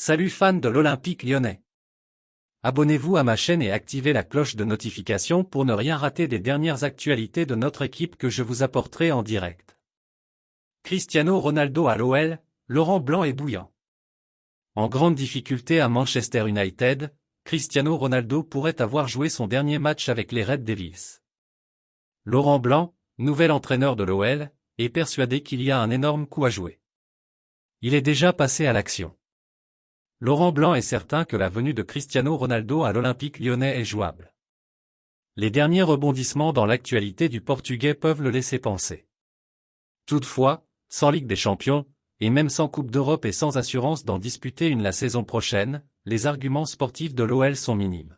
Salut fans de l'Olympique lyonnais. Abonnez-vous à ma chaîne et activez la cloche de notification pour ne rien rater des dernières actualités de notre équipe que je vous apporterai en direct. Cristiano Ronaldo à l'OL, Laurent Blanc est bouillant. En grande difficulté à Manchester United, Cristiano Ronaldo pourrait avoir joué son dernier match avec les Red Devils. Laurent Blanc, nouvel entraîneur de l'OL, est persuadé qu'il y a un énorme coup à jouer. Il est déjà passé à l'action. Laurent Blanc est certain que la venue de Cristiano Ronaldo à l'Olympique lyonnais est jouable. Les derniers rebondissements dans l'actualité du Portugais peuvent le laisser penser. Toutefois, sans Ligue des Champions, et même sans Coupe d'Europe et sans assurance d'en disputer une la saison prochaine, les arguments sportifs de l'OL sont minimes.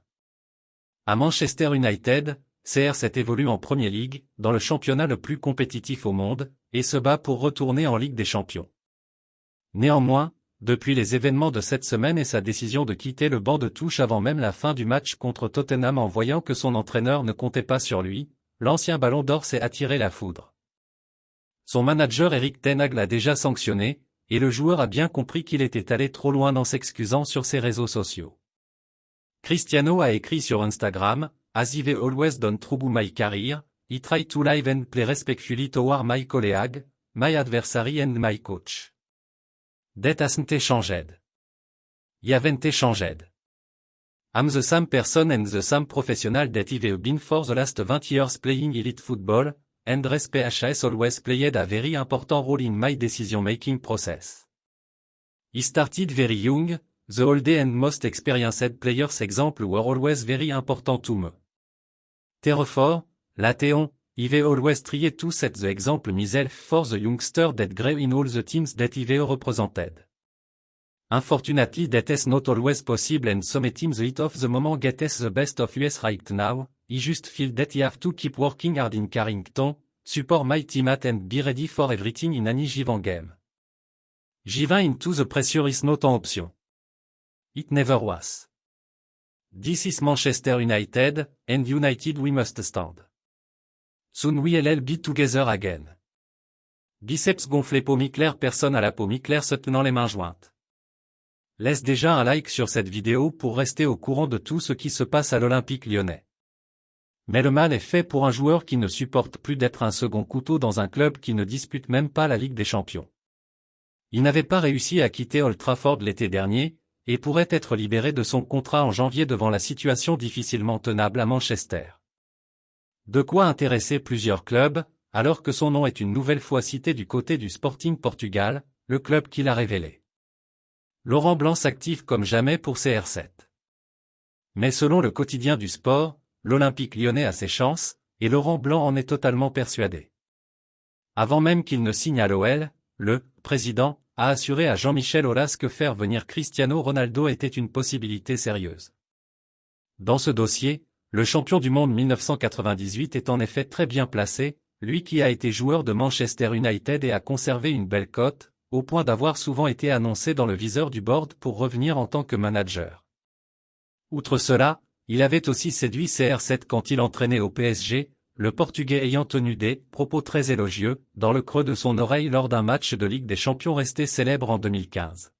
À Manchester United, CR7 évolue en Premier League, dans le championnat le plus compétitif au monde, et se bat pour retourner en Ligue des Champions. Néanmoins, depuis les événements de cette semaine et sa décision de quitter le banc de touche avant même la fin du match contre Tottenham en voyant que son entraîneur ne comptait pas sur lui, l'ancien Ballon d'Or s'est attiré la foudre. Son manager Erik ten Hag l'a déjà sanctionné, et le joueur a bien compris qu'il était allé trop loin en s'excusant sur ses réseaux sociaux. Cristiano a écrit sur Instagram, "As I've always done through my career, I try to live and play respectfully toward my colleague, my adversary and my coach. That hasn't changed. You haven't changed. I'm the same person and the same professional that I've been for the last 20 years playing elite football, and respect has always played a very important role in my decision-making process. I started very young, the oldest and most experienced players example were always very important to me. Therefore, Lateon, I've always tried to set the example myself for the youngster that grew in all the teams that I've represented. Unfortunately that is not always possible and some teams the heat of the moment gets the best of us right now, I just feel that I have to keep working hard in Carrington, support my teammate and be ready for everything in any given game. Giving into the pressure is not an option. It never was. This is Manchester United, and United we must stand. Soon we'll be together again. Biceps gonflés, paume claire, personne à la paume claire se tenant les mains jointes. Laisse déjà un like sur cette vidéo pour rester au courant de tout ce qui se passe à l'Olympique lyonnais. Mais le mal est fait pour un joueur qui ne supporte plus d'être un second couteau dans un club qui ne dispute même pas la Ligue des Champions. Il n'avait pas réussi à quitter Old Trafford l'été dernier, et pourrait être libéré de son contrat en janvier devant la situation difficilement tenable à Manchester. De quoi intéresser plusieurs clubs, alors que son nom est une nouvelle fois cité du côté du Sporting Portugal, le club qui l'a révélé. Laurent Blanc s'active comme jamais pour CR7. Mais selon le quotidien du sport, l'Olympique lyonnais a ses chances, et Laurent Blanc en est totalement persuadé. Avant même qu'il ne signe à l'OL, le président a assuré à Jean-Michel Aulas que faire venir Cristiano Ronaldo était une possibilité sérieuse. Dans ce dossier, le champion du monde 1998 est en effet très bien placé, lui qui a été joueur de Manchester United et a conservé une belle cote, au point d'avoir souvent été annoncé dans le viseur du board pour revenir en tant que manager. Outre cela, il avait aussi séduit CR7 quand il entraînait au PSG, le Portugais ayant tenu des propos très élogieux dans le creux de son oreille lors d'un match de Ligue des Champions resté célèbre en 2015.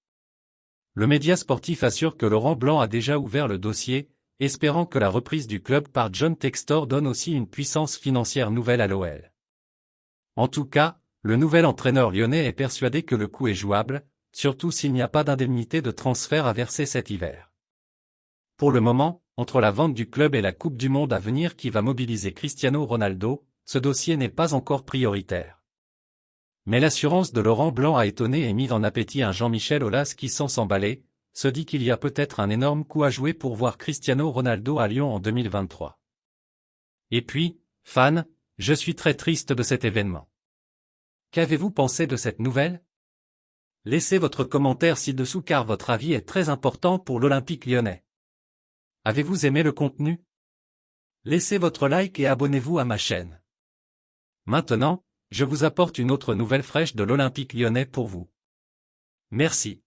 Le média sportif assure que Laurent Blanc a déjà ouvert le dossier, espérant que la reprise du club par John Textor donne aussi une puissance financière nouvelle à l'OL. En tout cas, le nouvel entraîneur lyonnais est persuadé que le coup est jouable, surtout s'il n'y a pas d'indemnité de transfert à verser cet hiver. Pour le moment, entre la vente du club et la Coupe du Monde à venir qui va mobiliser Cristiano Ronaldo, ce dossier n'est pas encore prioritaire. Mais l'assurance de Laurent Blanc a étonné et mis en appétit un Jean-Michel Aulas qui, sans s'emballer, se dit qu'il y a peut-être un énorme coup à jouer pour voir Cristiano Ronaldo à Lyon en 2023. Et puis, fans, je suis très triste de cet événement. Qu'avez-vous pensé de cette nouvelle? Laissez votre commentaire ci-dessous car votre avis est très important pour l'Olympique lyonnais. Avez-vous aimé le contenu? Laissez votre like et abonnez-vous à ma chaîne. Maintenant, je vous apporte une autre nouvelle fraîche de l'Olympique lyonnais pour vous. Merci.